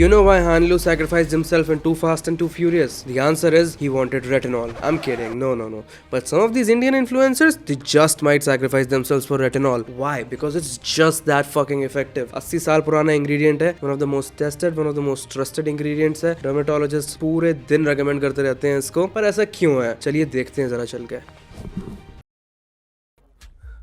You know why Hanlu sacrificed himself in Too Fast and Too Furious? The answer is he wanted retinol. I'm kidding. No. But some of these Indian influencers, they just might sacrifice themselves for retinol. Why? Because it's just that fucking effective. 80 साल पुराना ingredient है, one of the most tested, one of the most trusted ingredients है. Dermatologists पूरे दिन recommend करते रहते हैं इसको. पर ऐसा क्यों है? चलिए देखते हैं जरा चल के.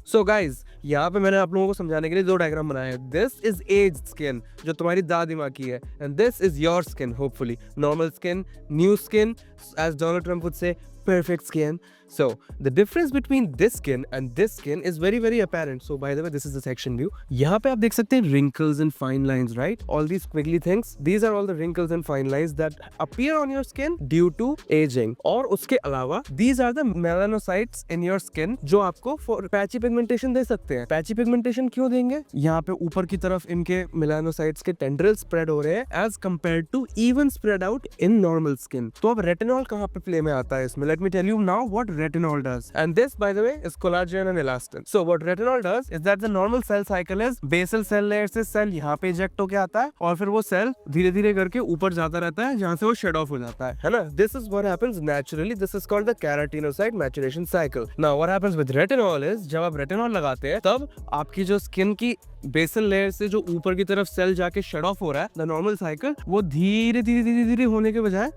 So guys, यहाँ पे मैंने आप लोगों को समझाने के लिए 2 डायग्राम बनाए हैं. दिस इज एज स्किन जो तुम्हारी दादी माँ की है, and this is your skin. Hopefully normal skin, new skin, as Donald Trump would say, perfect skin. So the difference between this skin and this skin is very apparent. So by the way, this is the section view. यहाँ पे आप देख सकते हैं wrinkles and fine lines, right? All these squiggly things. These are all the wrinkles and fine lines that appear on your skin due to aging. और उसके अलावा these are the melanocytes in your skin जो आपको for patchy pigmentation दे सकते हैं. Patchy pigmentation क्यों देंगे? यहाँ पे ऊपर की तरफ इनके melanocytes के tendrils spread हो रहे हैं as compared to even spread out in normal skin. तो अब retinol कहाँ पे play में आता है इसमें? Let me tell you now what retinol does. And this, by the way, is collagen and elastin. So what retinol does is that the normal cell cycle is basal cell layer से cell यहाँ पे eject होके आता है और फिर वो cell धीरे धीरे करके ऊपर जाता रहता है जहाँ से वो shed off हो जाता है ना? This is what happens naturally. This is called the keratinocyte maturation cycle. Now what happens with retinol is जब आप retinol लगाते हैं तब आपकी जो skin की बेसल लेयर से जो ऊपर की तरफ सेल जाके शेड ऑफ हो रहा है, द नॉर्मल साइकिल, वो धीरे होने के बजाय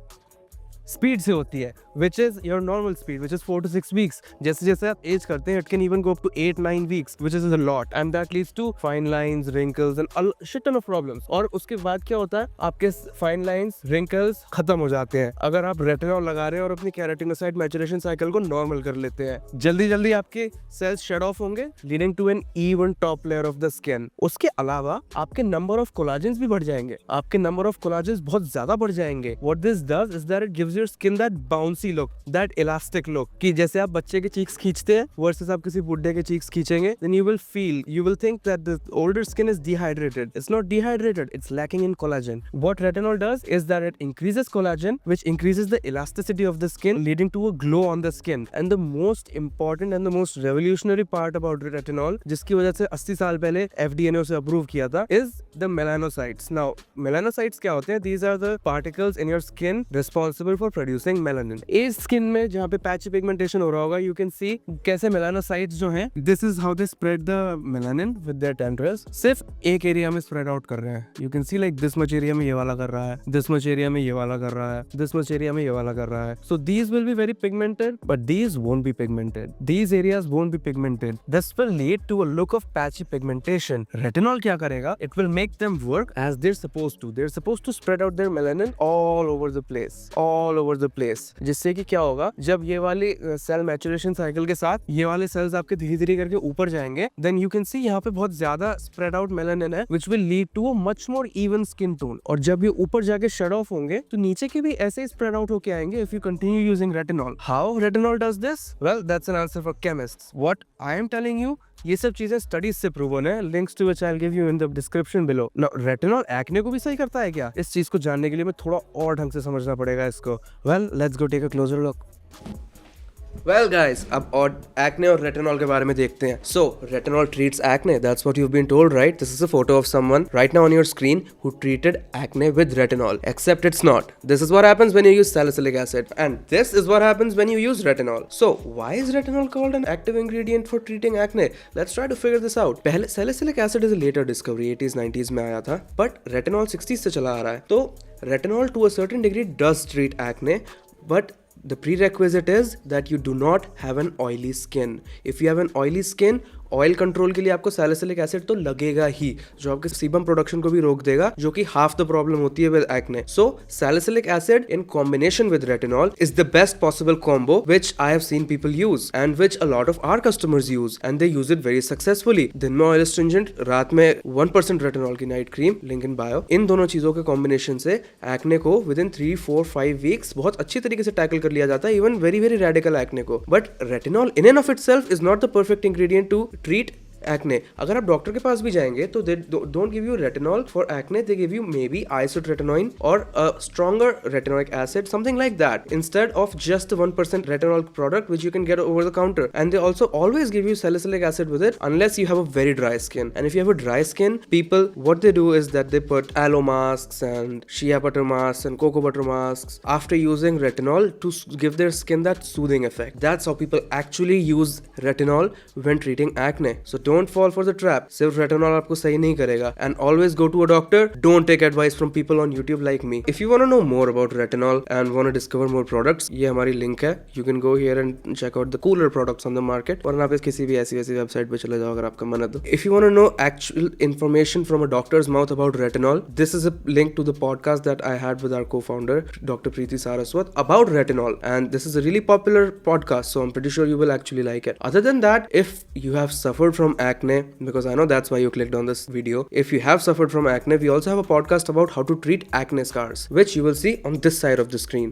स्पीड से होती है, which is your normal speed, which is 4 to 6 weeks. जैसे जैसे आप एज करते हैं, it can even go up to 8-9 weeks, which is a lot, and that leads to fine lines, wrinkles, and a shit ton of problems. और उसके बाद क्या होता है, आपके fine lines, wrinkles खत्म हो जाते हैं अगर आप रेटिनॉल लगा रहे हैं और अपनी केराटिनोसाइट मैचुरेशन साइकिल को नॉर्मल कर लेते हैं. जल्दी आपके सेल्स शेड ऑफ होंगे, leading to an even top layer of the skin. उसके अलावा आपके नंबर ऑफ कोलाजेंस भी बढ़ जाएंगे. आपके नंबर ऑफ कोलाजेंस बहुत ज्यादा बढ़ जाएंगे. What this does is that it gives your skin that bouncy look, that elastic look. कि जैसे आप बच्चे के cheeks खींचते हैं versus आप किसी बुड्ढे के cheeks खींचेंगे, then you will think that the older skin is dehydrated. It's not dehydrated, it's lacking in collagen. What retinol does is that it increases collagen, which increases the elasticity of the skin, leading to a glow on the skin. And the most important and the most revolutionary part about retinol, जिसकी वजह से 80 साल पहले FDA ने उसे approve किया था, is the melanocytes. Now melanocytes क्या होते हैं? These are the particles in your skin responsible for producing melanin. इस स्किन में जहाँ पे पैची पिगमेंटेशन हो रहा होगा, you can see कैसे melanocytes जो हैं, this is how they spread the melanin with their tendrils. सिर्फ एक एरिया में spread out कर रहे हैं. You can see like this much area में ये वाला कर रहा है, this much area में ये वाला कर रहा है, this much area में ये वाला कर रहा है. So these will be very pigmented, but these won't be pigmented. These areas won't be pigmented. This will lead to a look of patchy pigmentation. Retinol क्या करेगा? It will make them work as they're supposed to. They're supposed to spread out their melanin all over the place. जिससे कि क्या होगा, जब ये वाली cell maturation cycle के साथ ये वाले सेल्स आपके धीरे करके ऊपर जाएंगे, देन यू कैन सी यहाँ पे बहुत ज्यादा स्प्रेड आउट मेलानिन है, which will lead to a much more even skin tone. और जब ये ऊपर जाके शेड ऑफ होंगे तो नीचे के भी ऐसे ही स्प्रेड आउट होके आएंगे if you continue using retinol. How retinol does this? Well, that's an answer for chemists. What I am telling you, ये सब चीजें स्टडीज से प्रूवन है. Links to which I will give you in the description below. Now retinol acne को भी सही करता है क्या? इस चीज को जानने के लिए मैं थोड़ा और ढंग से समझना पड़ेगा इसको. Well, let's go take a closer look. Well guys, अब और acne और retinol के बारे में देखते हैं. So retinol treats acne. That's what you've been told, right? This is a photo of someone right now on your screen who treated acne with retinol. Except it's not. This is what happens when you use salicylic acid, and this is what happens when you use retinol. So why is retinol called an active ingredient for treating acne? Let's try to figure this out. पहले salicylic acid is a later discovery, 80s 90s में आया था, but retinol 60s से चला आ रहा है. तो retinol to a certain degree does treat acne, but the prerequisite is that you do not have an oily skin. If you have an oily skin, oil control के लिए आपको salicylic acid तो लगेगा ही, जो आपके सीबम प्रोडक्शन को भी रोक देगा, जो कि हाफ द प्रॉब्लम होती है with acne. So salicylic acid in combination with retinol is the best possible combo which I have seen people use and which a lot of our customers use and they use it very successfully. दिन में oil stringent, रात में 1% retinol की night cream, link in bio. इन दोनों चीजों के combination से एक्ने को विद इन 3-4-5 वीक्स बहुत अच्छी तरीके से टैकल कर लिया जाता है, इवन वेरी रेडिकल एक्ने को. But retinol in and of itself is not the perfect ingredient to treat acne. अगर आप डॉक्टर के पास भी जाएंगे तो they don't give you retinol for acne, they give you maybe isotretinoin or a stronger retinoic acid, something like that, instead of just the 1% retinol product which you can get over the counter. And they also always give you salicylic acid with it unless you have a very dry skin. And if you have a dry skin, people, what they do is that they put aloe masks and shea butter masks and cocoa butter masks after using retinol to give their skin that soothing effect. That's how people actually use retinol when treating acne. So don't fall for the trap. सिर्फ retinol आपको सही नहीं करेगा. And always go to a doctor. Don't take advice from people on YouTube like me. If you want to know more about retinol and want to discover more products, ये हमारी link है. You can go here and check out the cooler products on the market. वरना आप किसी भी ऐसी वैसी website पे चले जाओ अगर आपका मन है तो. If you want to know actual information from a doctor's mouth about retinol, this is a link to the podcast that I had with our co-founder, Dr. Preeti Saraswat, about retinol. And this is a really popular podcast, so I'm pretty sure you will actually like it. Other than that, if you have suffered from acne, because I know that's why you clicked on this video, if you have suffered from acne, we also have a podcast about how to treat acne scars, which you will see on this side of the screen.